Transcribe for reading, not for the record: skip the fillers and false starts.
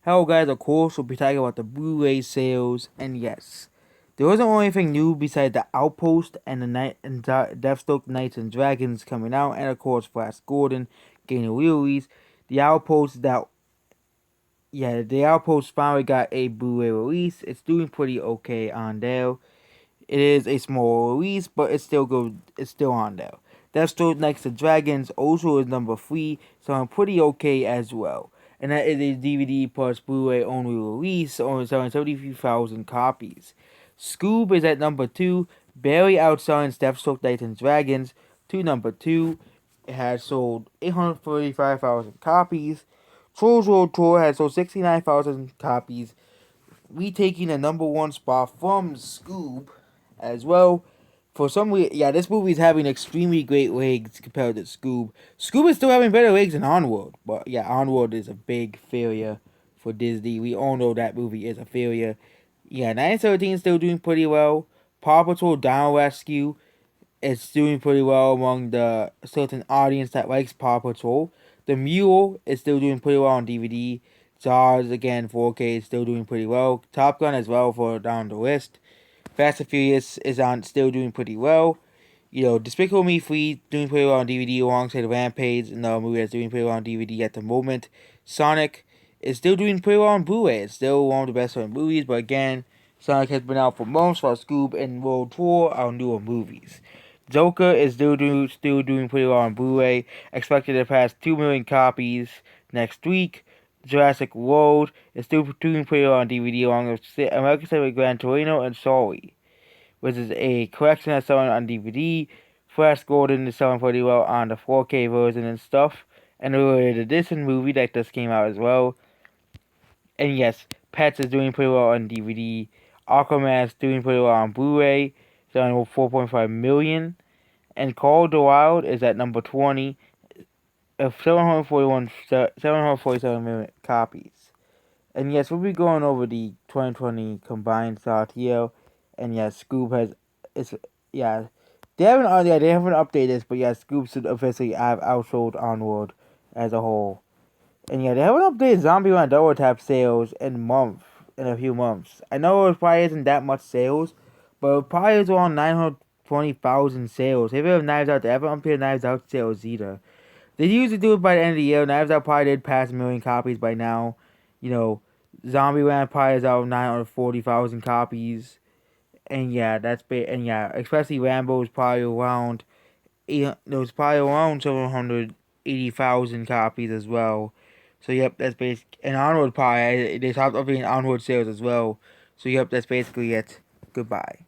Hello guys, of course we'll be talking about the Blu-ray sales, and yes, there wasn't really anything new besides the Outpost and the Night and Deathstroke Knights and Dragons coming out, and of course Flash Gordon getting a release. The Outpost the Outpost finally got a Blu-ray release. It's doing pretty okay on there. It is a small release, but it's still good. It's still on there. Deathstroke Knights and Dragons also is number 3, selling pretty okay as well. And that is a DVD plus Blu-ray only release, only selling 73,000 copies. Scoob is at number 2, barely outselling Deathstroke Knights and Dragons to number 2. It has sold 835,000 copies. Trolls World Tour has sold 69,000 copies, retaking the number 1 spot from Scoob as well. For some reason, this movie is having extremely great legs compared to Scoob. Scoob is still having better legs than Onward, but Onward is a big failure for Disney. We all know that movie is a failure. 917 is still doing pretty well. Paw Patrol Down Rescue is doing pretty well among the certain audience that likes Paw Patrol. The Mule is still doing pretty well on DVD. Jaws, again, 4K is still doing pretty well. Top Gun as well for down the list. Fast and Furious is still doing pretty well. Despicable Me 3 doing pretty well on DVD alongside Rampage, another movie that's doing pretty well on DVD at the moment. Sonic is still doing pretty well on Blu-ray. It's still one of the best selling movies, but again, Sonic has been out for months while Scoob and World Tour are newer movies. Joker is still doing pretty well on Blu-ray, expected to pass 2 million copies next week. Jurassic World is still doing pretty well on DVD along with American Cinema Gran Torino and Sorry, which is a collection that's selling on DVD. Flash Gordon is selling pretty well on the 4K version and stuff. And the Limited Edition movie that just came out as well. And yes, Pets is doing pretty well on DVD. Aquaman is doing pretty well on Blu-ray, selling over 4.5 million. And Call of the Wild is at number 20, of 747 million copies. And yes, we'll be going over the 2020 combined thought here. And yes, Scoob has, they haven't updated this, but Scoob should officially have outsold Onward as a whole. And they haven't updated Zombieland Double Tap sales in a few months. I know it probably isn't that much sales, but it probably is around 920,000 sales. They haven't Knives Out, they haven't updated Knives Out sales either. They usually do it by the end of the year. Knives Out probably did pass 1 million copies by now. Zombieland probably is out 940,000 copies. And especially Rambo is probably around 780,000 copies as well. So that's basic. And Onward probably they stopped updating Onward sales as well. So that's basically it. Goodbye.